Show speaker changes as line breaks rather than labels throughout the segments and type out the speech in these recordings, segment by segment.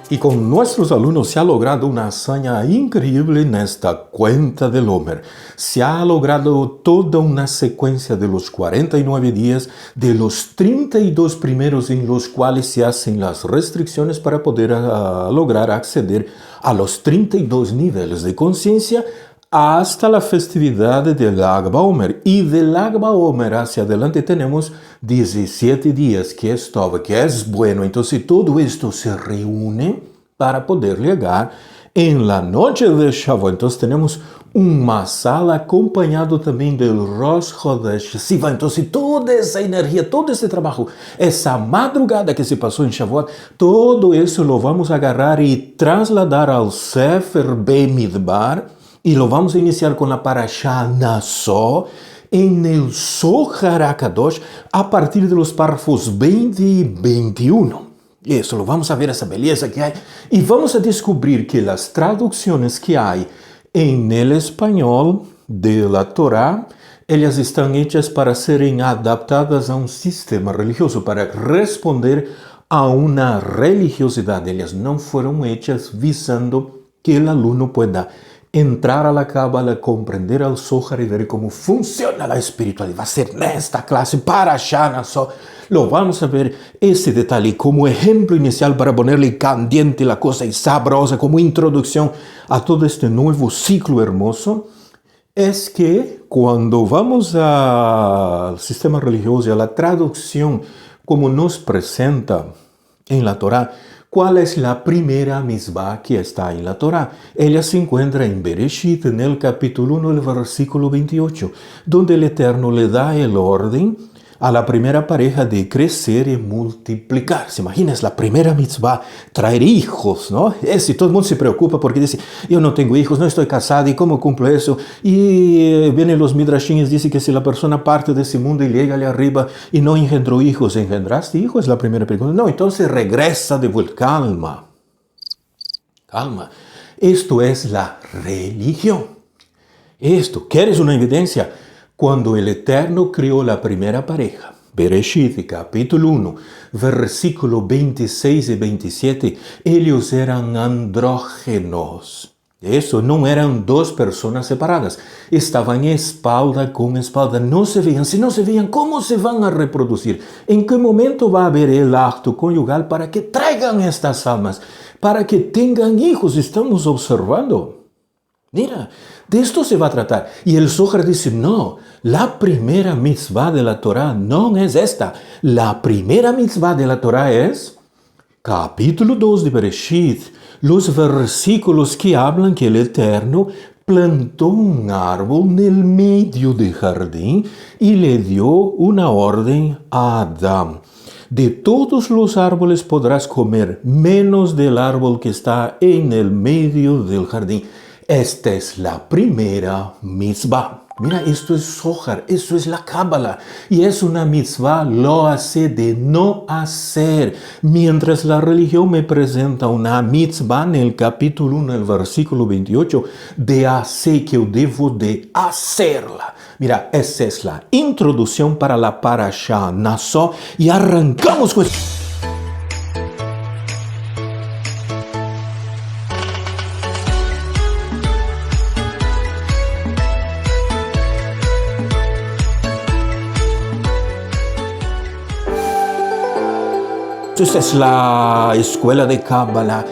Y con nuestros alumnos se ha logrado una hazaña increíble en esta cuenta del Homer. Se ha logrado toda una secuencia de los 49 días, de los 32 primeros en los cuales se hacen las restricciones para poder lograr acceder a los 32 niveles de conciencia hasta la festividad del Lag BaOmer. Y del Lag BaOmer hacia adelante tenemos 17 días, que es todo, que es bueno. Entonces todo esto se reúne para poder llegar en la noche de Shavuot. Entonces tenemos un Masal acompañado también del Rosh Chodesh Sivan. Entonces toda esa energía, todo ese trabajo, esa madrugada que se pasó en Shavuot, todo eso lo vamos a agarrar y trasladar al Sefer Bemidbar. Y lo vamos a iniciar con la Parashá Naso en el Zohar HaKadosh a partir de los párrafos 20 y 21. Y eso, lo vamos a ver esa belleza que hay. Y vamos a descubrir que las traducciones que hay en el español de la Torá, ellas están hechas para serem adaptadas a un sistema religioso, para responder a una religiosidad. Ellas no fueron hechas visando que el alumno pueda entrar a la Cábala, comprender al Zohar y ver cómo funciona la espiritualidad. Va a ser nesta clase Parashá Naso. Lo vamos a ver ese detalle como ejemplo inicial para ponerle candente la cosa y sabrosa como introducción a todo este nuevo ciclo hermoso. Es que cuando vamos al sistema religioso y a la traducción como nos presenta en la Torá, ¿cuál es la primera mitzvah que está en la Torá? Ella se encuentra en Bereshit, en el capítulo 1, el versículo 28, donde el Eterno le da el orden a la primera pareja de crecer y multiplicar. ¿Se imagina? Es la primera mitzvah, traer hijos, ¿no? Y todo el mundo se preocupa porque dice, yo no tengo hijos, no estoy casado, ¿y cómo cumplo eso? Y vienen los midrashines, dice que si la persona parte de ese mundo y llega allá arriba y no engendró hijos, ¿engendraste hijos? Es la primera pregunta. No, entonces regresa de vuelta. Calma. Calma. Esto es la religión. Esto, ¿quieres una evidencia? Cuando el Eterno creó la primera pareja, Bereshit, capítulo 1, versículo 26 y 27, ellos eran andrógenos. Eso, no eran dos personas separadas. Estaban espalda con espalda, no se veían. Si no se veían, ¿cómo se van a reproducir? ¿En qué momento va a haber el acto conyugal para que traigan estas almas? Para que tengan hijos, estamos observando. Mira, de esto se va a tratar. Y el Zohar dice, no, la primera mitzvah de la Torá no es esta. La primera mitzvah de la Torá es capítulo 2 de Bereshit, los versículos que hablan que el Eterno plantó un árbol en el medio del jardín y le dio una orden a Adán. De todos los árboles podrás comer, menos del árbol que está en el medio del jardín. Esta es la primera mitzvah. Mira, esto es Zohar, esto es la Cábala. Y es una mitzvah, lo hace de no hacer. Mientras la religión me presenta una mitzvah en el capítulo 1, el versículo 28, de hacer, que yo debo de hacerla. Mira, esa es la introducción para la Parashá Naso. Y arrancamos con esto. Esta es la escuela de Cábala.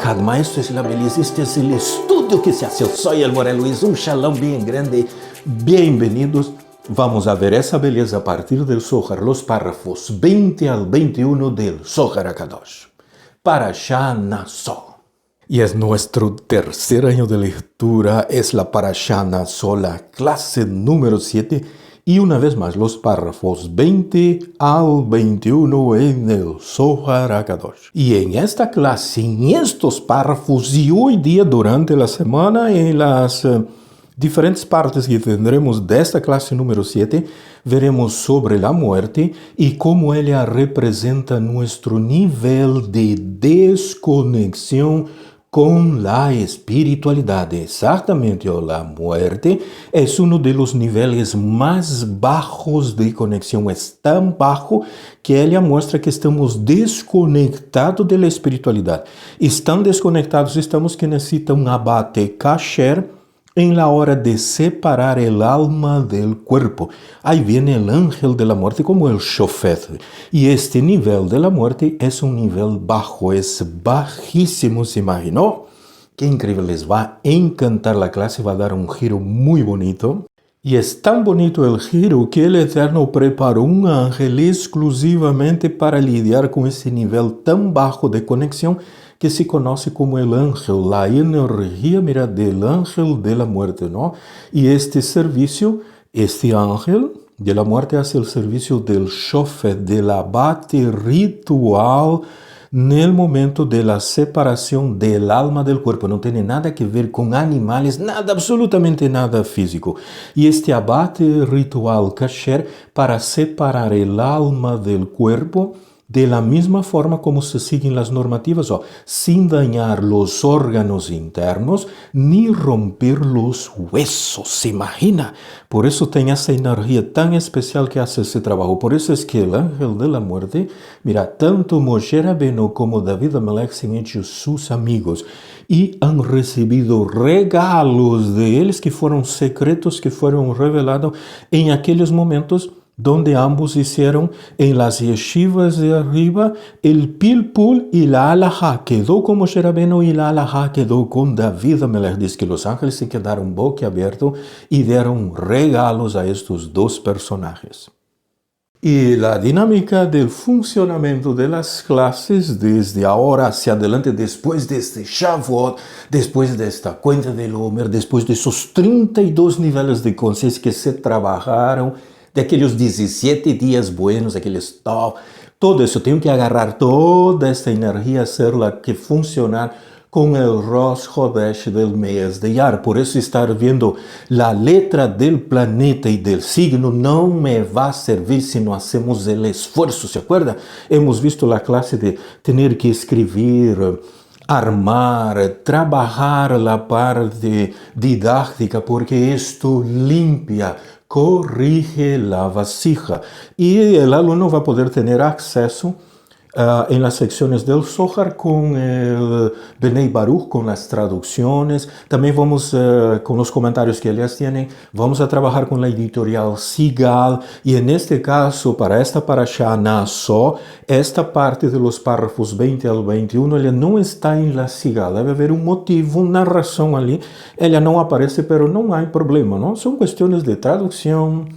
Kadma, esto es la belleza, este es el estudio que se hace. Yo soy el Morel Luis, un shalom bien grande. Bienvenidos. Vamos a ver esa belleza a partir del Zohar, los párrafos 20 al 21 del Zohar HaKadosh. Parashá Naso. Y es nuestro tercer año de lectura, es la Parashá Naso, la clase número 7. Y una vez más, los párrafos 20 al 21 en el Zohar HaKadosh. Y en esta clase, en estos párrafos y hoy día durante la semana, en las diferentes partes que tendremos de esta clase número 7, veremos sobre la muerte y cómo ella representa nuestro nivel de desconexión con la espiritualidad. Exactamente, la muerte es uno de los niveles más bajos de conexión. Es tan bajo que ella muestra que estamos desconectados de la espiritualidad. Están desconectados, estamos que necesita un abate kasher en la hora de separar el alma del cuerpo. Ahí viene el ángel de la muerte como el shofet. Y este nivel de la muerte es un nivel bajo, es bajísimo, ¿se imaginó? Qué increíble, les va a encantar la clase, va a dar un giro muy bonito. Y es tan bonito el giro que el Eterno preparó un ángel exclusivamente para lidiar con ese nivel tan bajo de conexión que se conoce como el ángel, la energía, mira, del ángel de la muerte, ¿no? Y este servicio, este ángel de la muerte hace el servicio del shofet, del abate ritual en el momento de la separación del alma del cuerpo. No tiene nada que ver con animales, nada, absolutamente nada físico. Y este abate ritual kasher para separar el alma del cuerpo de la misma forma como se siguen las normativas, sin dañar los órganos internos ni romper los huesos. ¿Se imagina? Por eso tiene esa energía tan especial que hace ese trabajo. Por eso es que el ángel de la muerte, mira, tanto Moshe Rabbeinu como David Amelech se han hecho sus amigos y han recibido regalos de ellos que fueron secretos, que fueron revelados en aquellos momentos donde ambos hicieron en las yeshivas de arriba el pilpul y la alajá. Quedó con Moshe Rabbeinu y la alajá quedó con David Amelech. Dice que los ángeles se quedaron boquiabiertos y dieron regalos a estos dos personajes. Y la dinámica del funcionamiento de las clases desde ahora hacia adelante, después de este Shavuot, después de esta cuenta del Omer, después de esos 32 niveles de conciencia que se trabajaron, de aquellos 17 días buenos, aquellos top, todo eso, tengo que agarrar toda esta energía, hacerla que funcionar con el Rosh Chodesh del mes de Iyar. Por eso estar viendo la letra del planeta y del signo no me va a servir si no hacemos el esfuerzo, ¿se acuerda? Hemos visto la clase de tener que escribir, armar, trabajar la parte didáctica, porque esto limpia, corrige la vasija y el alumno va a poder tener acceso en las secciones del Zohar con el Bnei Baruch, con las traducciones. También vamos con los comentarios que ellas tienen, vamos a trabajar con la editorial Sigal, y en este caso, para esta parashá Naso, esta parte de los párrafos 20 al 21, ella no está en la Sigal, debe haber un motivo, una razón allí, ella no aparece, pero no hay problema, ¿no? Son cuestiones de traducción,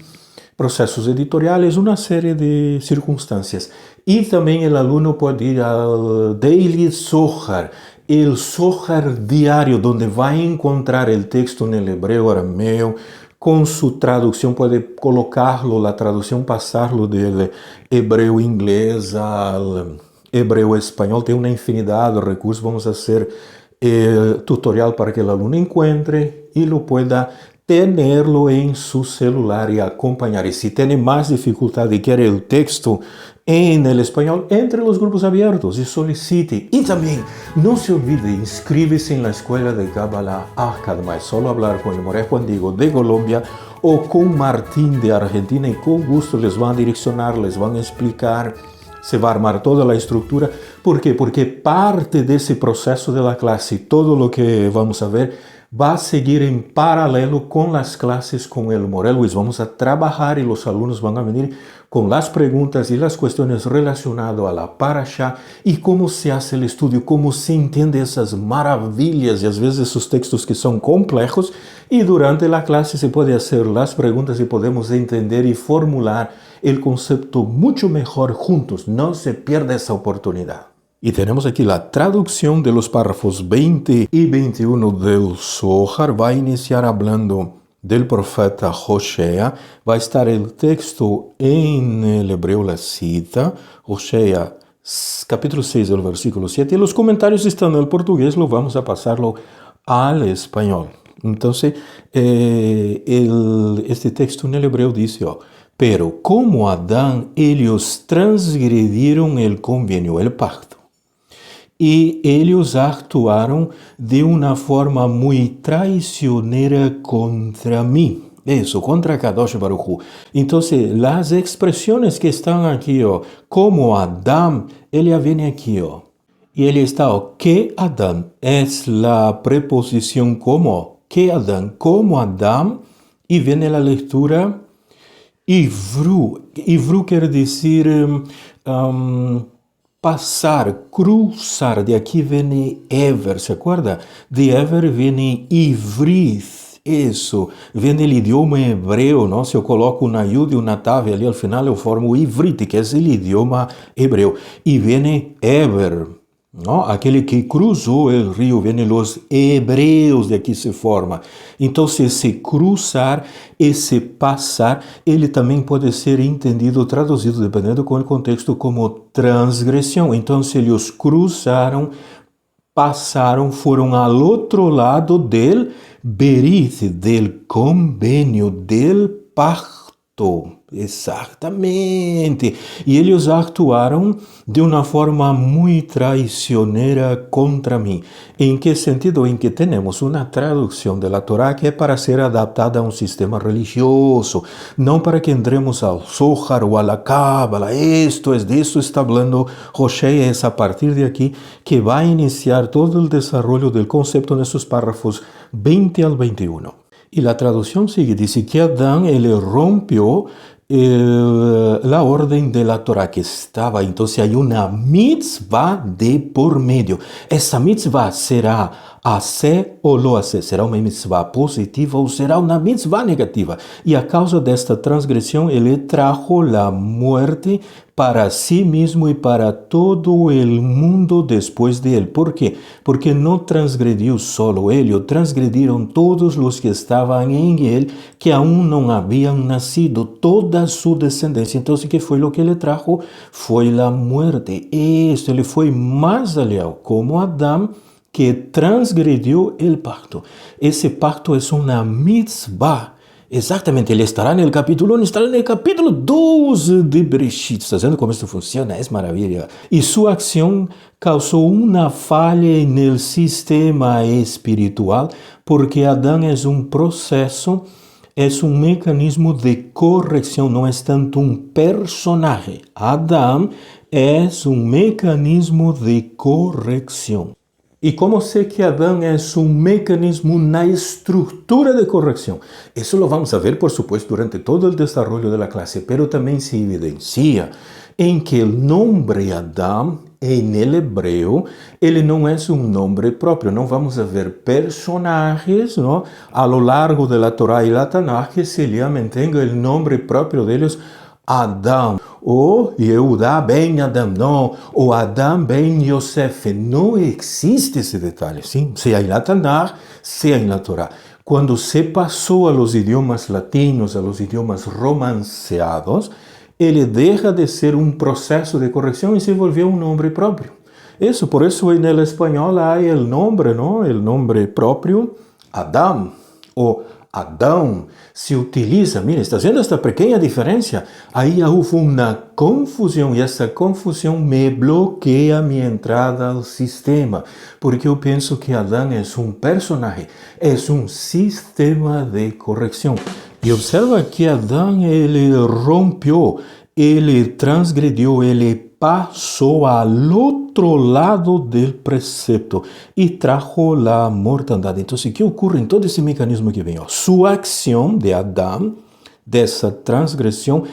procesos editoriales, una serie de circunstancias. Y también el alumno puede ir al Daily Zohar, el Zohar diario, donde va a encontrar el texto en el hebreo arameo, con su traducción, puede colocarlo, la traducción, pasarlo del hebreo inglés al hebreo español. Tiene una infinidad de recursos. Vamos a hacer el tutorial para que el alumno encuentre y lo pueda tenerlo en su celular y acompañar. Y si tiene más dificultad y quiere el texto en el español, entre los grupos abiertos y solicite. Y también no se olvide, inscríbese en la escuela de Kabbalah Academy. Solo hablar con el Moré Juan Diego de Colombia o con Martín de Argentina y con gusto les van a direccionar, les van a explicar. Se va a armar toda la estructura. ¿Por qué? Porque parte de ese proceso de la clase, todo lo que vamos a ver, va a seguir en paralelo con las clases con el Moré Luis. Vamos a trabajar y los alumnos van a venir con las preguntas y las cuestiones relacionadas a la parashá y cómo se hace el estudio, cómo se entiende esas maravillas y a veces esos textos que son complejos, y durante la clase se puede hacer las preguntas y podemos entender y formular el concepto mucho mejor juntos. No se pierda esa oportunidad. Y tenemos aquí la traducción de los párrafos 20 y 21 del Zohar. Va a iniciar hablando del profeta Hosea. Va a estar el texto en el hebreo, la cita, Hosea capítulo 6, del versículo 7. Y los comentarios están en el portugués, lo vamos a pasarlo al español. Entonces, este texto en el hebreo dice, pero como Adán, ellos transgredieron el convenio, el pacto, e eles actuaram de uma forma muito traicionera contra mim. Eso, contra Kadosh Baruch Hu. Entonces, las expresiones que están aquí, como Adán, ella viene aquí, y él está, que Adán, es la preposición como, que Adán, como Adán, y viene la lectura, Ivru. Ivru quiere decir pasar, cruzar. De aquí viene Ever, ¿se acuerda? De Ever viene Ivrit. Isso, vem do idioma hebreu, não? Se eu coloco uma yud e uma tav ali, ao final eu formo o ivrit, que é o idioma hebreu. E vem Eber, não? Aquele que cruzou o rio, vem os hebreus, de aqui se forma. Então, se esse cruzar, esse passar, ele também pode ser entendido, traduzido, dependendo do contexto, como transgressão. Então, se eles cruzaram, passaram, foram ao outro lado del berit, del convênio, del pacto. Exatamente. E eles actuaram de uma forma muito traicionera contra mim. Em que sentido? Em que temos uma tradução da Torá que é para ser adaptada a um sistema religioso, não para que entremos ao Zohar ou à Cábala. Esto es de isso está falando Roshé, é a partir de aqui que vai iniciar todo o desenvolvimento do conceito nesses párrafos 20 al 21. E a tradução sigue, diz que Adán, ele rompeu la orden de la Torah que estaba, entonces hay una mitzvah de por medio. Essa mitzvah será hacer ou lo hacer, será uma mitzvah positiva ou será uma mitzvah negativa. E a causa desta transgressão, ele trajo la muerte para si mesmo e para todo o mundo depois de ele. Por quê? Porque não transgrediu solo ele, transgrediram todos os que estavam em ele, que aún não haviam nascido, toda sua descendência. Então, o que foi o que ele trajo? Foi a muerte. Isso, ele foi mais allá, como Adão, que transgrediu o pacto. Esse pacto é uma mitzvah. Exatamente, ele estará no capítulo 1, estará no capítulo 12 de Bereshit. Está vendo como isso funciona? É maravilha. E sua ação causou uma falha no sistema espiritual, porque Adão é um processo, é um mecanismo de correção, não é tanto um personagem. Adão é um mecanismo de correção. E como sei que Adão é um mecanismo na estrutura de correção? Isso lo vamos a ver, por supuesto, durante todo o desenvolvimento da classe, pero também se evidencia em que o nome Adão, em hebreu, ele não é um nome próprio. Não vamos a ver personagens, não? A lo largo da Torá e da Tanakh que se llamen, tenham o nome próprio deles, Adão, ou Yehudá ben Adão, não, ou Adão ben Yosef. Não existe esse detalhe, sim? Seja em Tanakh, seja na Torá. Quando se passou aos idiomas latinos, aos idiomas romanceados, ele deixa de ser um processo de correção e se volveu um nome próprio. Isso, por isso, no espanhol há o nome, não? O nome próprio, Adão, ou Adão, se utiliza, mira, está vendo esta pequena diferença? Aí houve uma confusão e essa confusão me bloqueia minha entrada ao sistema, porque eu penso que Adão é um personagem, é um sistema de correção. E observa que Adão, ele rompeu, ele transgrediu, ele passou ao outro lado do precepto e trajo a mortandade. Então, o que ocorre em todo esse mecanismo que vem? Sua ação de Adão, dessa transgressão,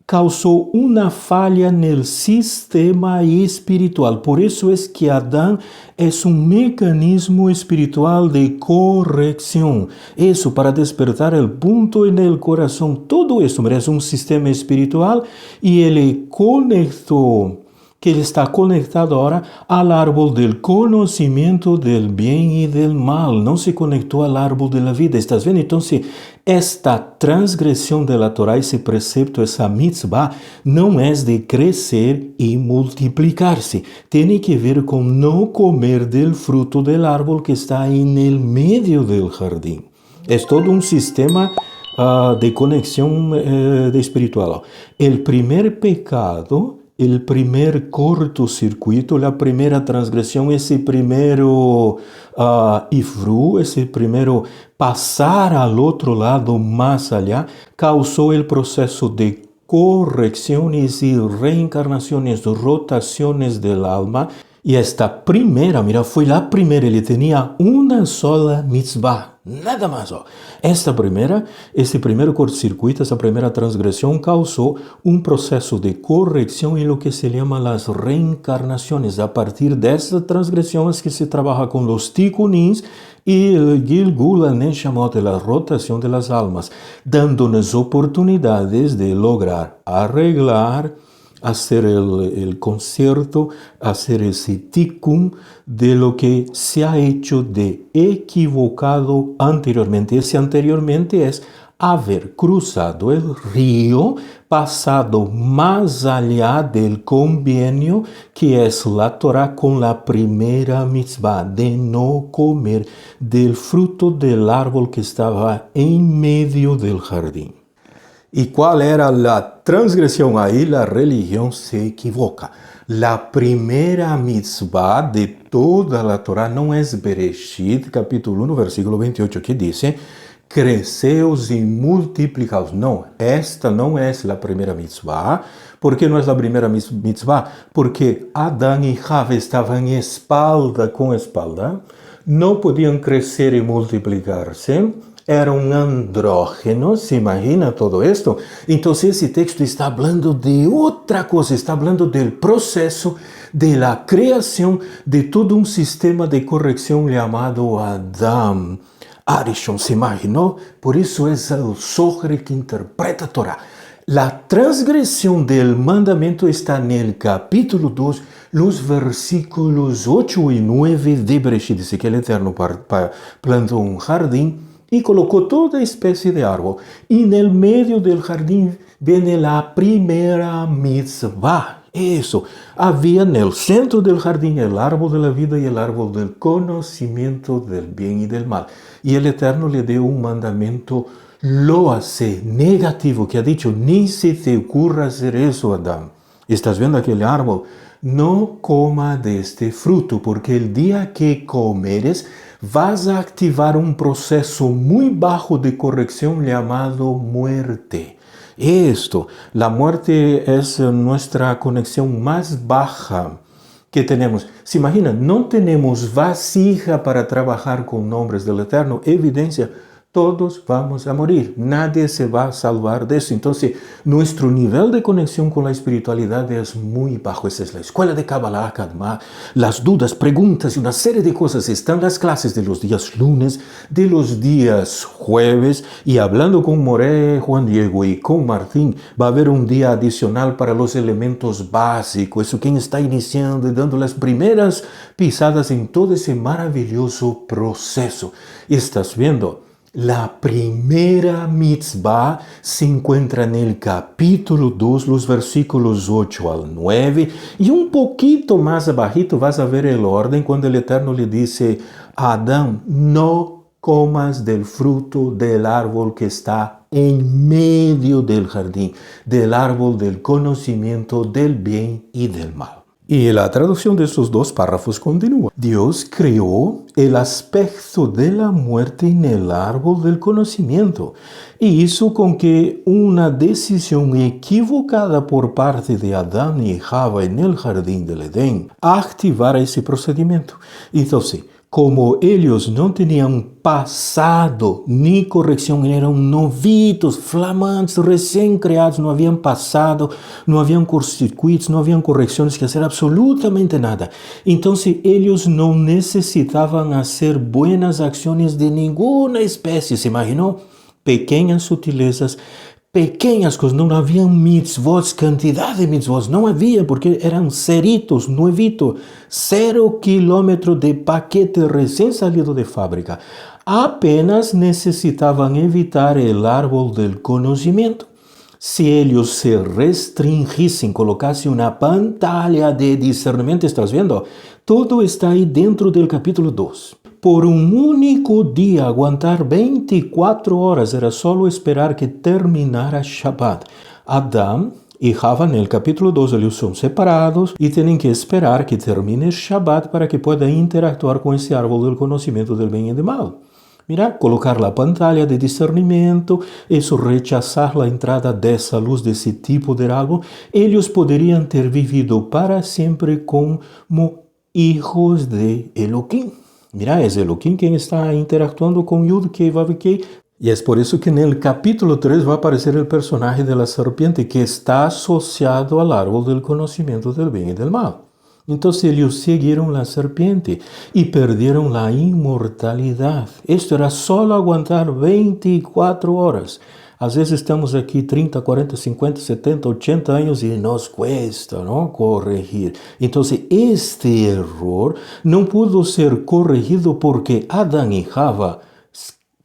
causou uma falha no sistema espiritual. Por isso é que Adão é um mecanismo espiritual de correção. Isso para despertar o ponto no coração. Todo isso é um sistema espiritual e ele conectou, que ele está conectado agora ao árbol do conhecimento do bem e do mal. Não se conectou ao árbol da vida. ¿Estás vendo? Então, esta transgressão da Torá, esse precepto, essa mitzvah, não é de crescer e multiplicar-se. Tem que ver com não comer do fruto do árbol que está no meio do jardim. É todo um sistema de conexão espiritual. O primeiro pecado el primer cortocircuito, la primera transgresión, ese primero ifru, ese primero pasar al otro lado más allá, causó el proceso de correcciones y reencarnaciones, rotaciones del alma. Y esta primera, mira, fue la primera, él tenía una sola mitzvah, nada más. Ese primer cortocircuito, esa primera transgresión causó un proceso de corrección en lo que se llama las reencarnaciones. A partir de estas transgresiones que se trabaja con los tikkunins y el Gilgul HaNeshamot, la rotación de las almas, dándonos oportunidades de lograr arreglar, hacer el concierto, hacer ese tikkun de lo que se ha hecho de equivocado anteriormente. Ese anteriormente es haber cruzado el río, pasado más allá del convenio que es la Torah con la primera mitzvah de no comer del fruto del árbol que estaba en medio del jardín. ¿Y cuál era la transgresión? Ahí la religión se equivoca. La primera mitzvah de toda la Torah no es Bereshit, capítulo 1, versículo 28, que dice, creceos y multiplicaos. No, esta no es la primera mitzvah. ¿Por qué no es la primera mitzvah? Porque Adán y Java estaban espalda con espalda, no podían crecer y multiplicarse. Era un andrógeno, ¿se imagina todo esto? Entonces ese texto está hablando de otra cosa, está hablando del proceso de la creación de todo un sistema de corrección llamado Adam. Arishon, ¿se imaginó? Por eso es el Zohar que interpreta Torah. La transgresión del mandamiento está en el capítulo 2, los versículos 8 y 9 de Bereshit. Dice que el Eterno plantó un jardín y colocó toda especie de árbol. Y en el medio del jardín viene la primera mitzvah. Eso. Había en el centro del jardín el árbol de la vida y el árbol del conocimiento del bien y del mal. Y el Eterno le dio un mandamiento lo hace negativo, que ha dicho, ni se te ocurra hacer eso, Adán. ¿Estás viendo aquel árbol? No coma de este fruto, porque el día que comeres, vas a activar un proceso muy bajo de corrección llamado muerte. La muerte es nuestra conexión más baja que tenemos. ¿Se imaginan? No tenemos vasija para trabajar con nombres del Eterno. Evidencia, todos vamos a morir. Nadie se va a salvar de eso. Entonces, nuestro nivel de conexión con la espiritualidad es muy bajo. Esa es la escuela de Kabbalah, Kadma. Las dudas, preguntas y una serie de cosas están las clases de los días lunes, de los días jueves. Y hablando con Moré, Juan Diego y con Martín, va a haber un día adicional para los elementos básicos. Eso quien está iniciando y dando las primeras pisadas en todo ese maravilloso proceso. ¿Estás viendo? La primera mitzvah se encuentra en el capítulo 2, los versículos 8 al 9, y un poquito más abajito vas a ver el orden cuando el Eterno le dice a Adán, no comas del fruto del árbol que está en medio del jardín, del árbol del conocimiento del bien y del mal. Y la traducción de estos dos párrafos continúa. Dios creó el aspecto de la muerte en el árbol del conocimiento y hizo con que una decisión equivocada por parte de Adán y Java en el jardín del Edén activara ese procedimiento. Entonces, como ellos no tenían pasado ni corrección, eran novitos, flamantes, recién creados, no habían pasado, no habían cortocircuitos, no habían correcciones que hacer, absolutamente nada. Entonces ellos no necesitaban hacer buenas acciones de ninguna especie, ¿se imaginó? Pequeñas sutilezas, pequeñas cosas, no había mitzvot, cantidad de mitzvot, no había porque eran ceritos, nuevitos, 0 kilómetros de paquete recién salido de fábrica. Apenas necesitaban evitar el árbol del conocimiento. Si ellos se restringisen, colocasen una pantalla de discernimiento, ¿estás viendo? Todo está ahí dentro del capítulo 2. Por un único día aguantar 24 horas era solo esperar que terminara Shabbat. Adán Y Java en el capítulo 2 ellos son separados y tienen que esperar que termine el Shabbat para que puedan interactuar con ese árbol del conocimiento del bien y del mal. Mira, colocar la pantalla de discernimiento, eso rechazar la entrada de esa luz de ese tipo de árbol, ellos podrían ter vivido para siempre como hijos de Elohim. Mira, es Elohim quien está interactuando con Yud, Kei, Vav, Kei. Y es por eso que en el capítulo 3 va a aparecer el personaje de la serpiente que está asociado al árbol del conocimiento del bien y del mal. Entonces ellos siguieron la serpiente y perdieron la inmortalidad. Esto era solo aguantar 24 horas. A veces estamos aquí 30, 40, 50, 70, 80 años y nos cuesta, ¿no?, corregir. Entonces este error no pudo ser corregido porque Adán y Java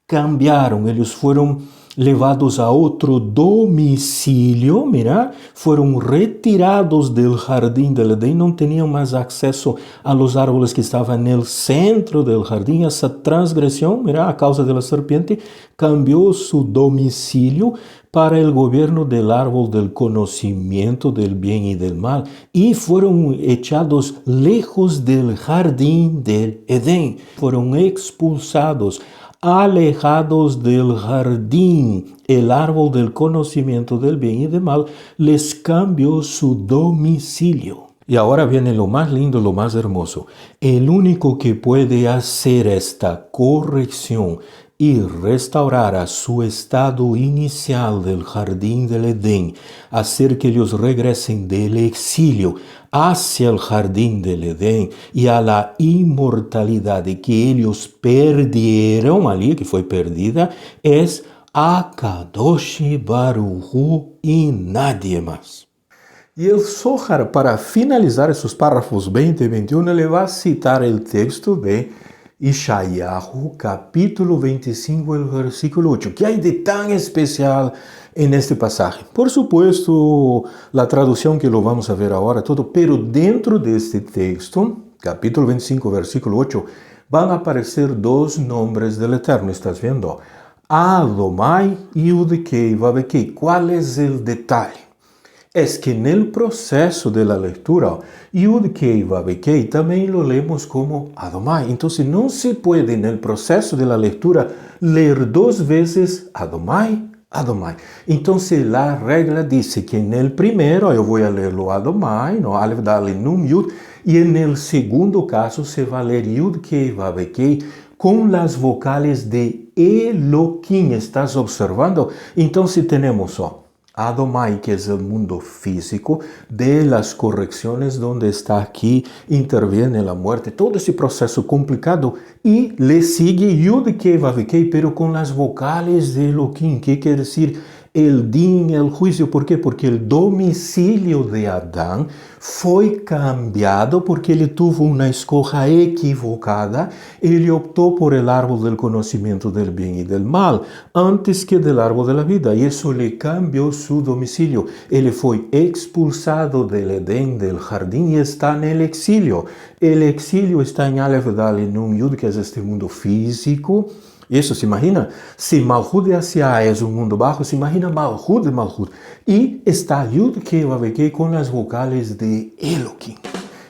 cambiaron, ellos fueron levados a otro domicilio, mira, fueron retirados del jardín del Edén, no tenían más acceso a los árboles que estaban en el centro del jardín. Esa transgresión, mira, a causa de la serpiente, cambió su domicilio para el gobierno del árbol del conocimiento del bien y del mal, y fueron echados lejos del jardín del Edén, fueron expulsados, alejados del jardín. El árbol del conocimiento del bien y del mal les cambió su domicilio. Y ahora viene lo más lindo, lo más hermoso. El único que puede hacer esta corrección y restaurar a su estado inicial del jardín del Edén, hacer que ellos regresen del exilio hacia el jardín del Edén y a la inmortalidad de que ellos perdieron allí, que fue perdida, es Akadosh Baruch Hu y nadie más. Y el Zohar, para finalizar esos párrafos 20 y 21, le va a citar el texto de Ishayahu, capítulo 25, el versículo 8. ¿Qué hay de tan especial en este pasaje? Por supuesto, la traducción que lo vamos a ver ahora, todo, pero dentro de este texto, capítulo 25, versículo 8, van a aparecer dos nombres del Eterno, ¿estás viendo? Adonai y Yud-Kei, Vav-Kei. ¿Cuál es el detalle? Es que en el proceso de la lectura, Yud-Kei, Vav-Kei también lo leemos como Adonai. Entonces no se puede en el proceso de la lectura leer dos veces Adonai, Adonai. Entonces la regla dice que en el primero yo voy a leerlo Adonai, no Aleph, Dalet, Nun, Yud, y en el segundo caso se va a leer Yud-Kei, Vav-Kei con las vocales de Elohim. ¿Estás observando? Entonces tenemos Adonai, que es el mundo físico de las correcciones, donde está aquí, interviene la muerte, todo ese proceso complicado, y le sigue Yud-Kei, Vav-Kei, pero con las vocales de Elohim. ¿Qué quiere decir? El din, el juicio. ¿Por qué? Porque el domicilio de Adán fue cambiado porque él tuvo una escoja equivocada. Él optó por el árbol del conocimiento del bien y del mal antes que del árbol de la vida, y eso le cambió su domicilio. Él fue expulsado del Edén, del jardín, y está en el exilio. El exilio está en Aleph, Dalet, Nun, Yud, que es este mundo físico. Eso, se imagina, si Malhut de Asiá es un mundo bajo, se imagina Malhut de Malhut. Y está Yud-Kei, Vav-Kei con las vocales de Elohim.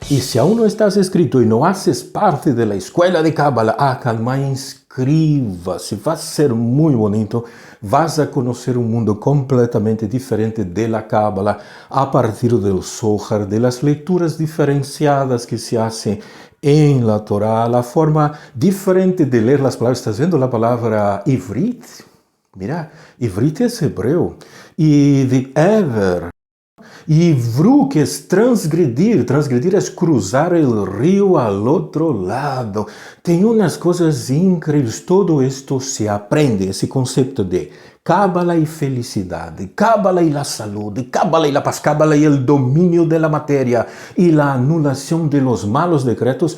Y si aún no estás inscrito y no haces parte de la escuela de Kabbalah, calma, inscríbase. Va a ser muy bonito. Vas a conocer un mundo completamente diferente de la Kabbalah a partir del Zohar, de las lecturas diferenciadas que se hacen en la Torah, la forma diferente de leer las palabras. ¿Estás viendo la palabra Ivrit? Mira, Ivrit es hebreo. Y de Ever. Y Vru, que es transgredir. Transgredir es cruzar el río al otro lado. Tem unas cosas increíbles. Todo esto se aprende, ese concepto de Cábala y felicidad, Cábala y la salud, Cábala y la paz, Cábala y el dominio de la materia y la anulación de los malos decretos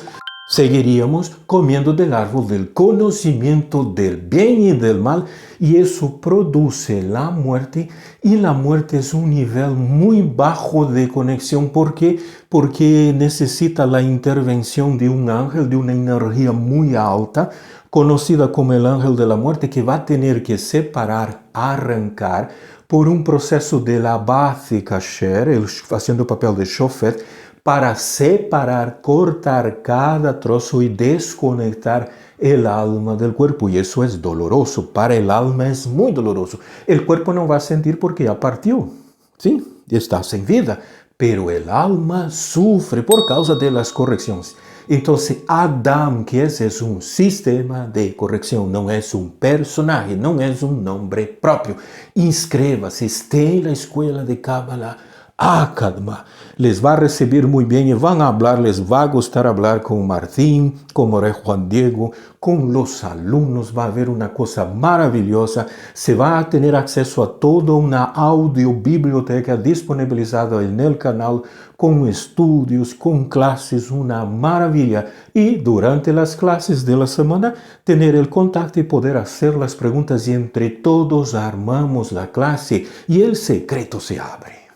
Seguiríamos comiendo del árbol del conocimiento del bien y del mal, y eso produce la muerte, y la muerte es un nivel muy bajo de conexión. ¿Por qué? Porque necesita la intervención de un ángel de una energía muy alta, conocida como el ángel de la muerte, que va a tener que separar, arrancar, por un proceso de la base kasher, haciendo el papel de shofet, para separar, cortar cada trozo y desconectar el alma del cuerpo. Y eso es doloroso. Para el alma es muy doloroso. El cuerpo no va a sentir porque ya partió. ¿Sí? Está sin vida. Pero el alma sufre por causa de las correcciones. Entonces, Adam, que es un sistema de corrección, no es un personaje, no es un nombre propio. Inscreva-se, esté en la escuela de Kabbalah Akadma. Les va a recibir muy bien y van a hablar, les va a gustar hablar con Martín, con Moré Juan Diego, con los alumnos. Va a haber una cosa maravillosa. Se va a tener acceso a toda una audio biblioteca disponibilizada en el canal, con estudios, con clases, una maravilla. Y durante las clases de la semana, tener el contacto y poder hacer las preguntas, y entre todos armamos la clase y el secreto se abre.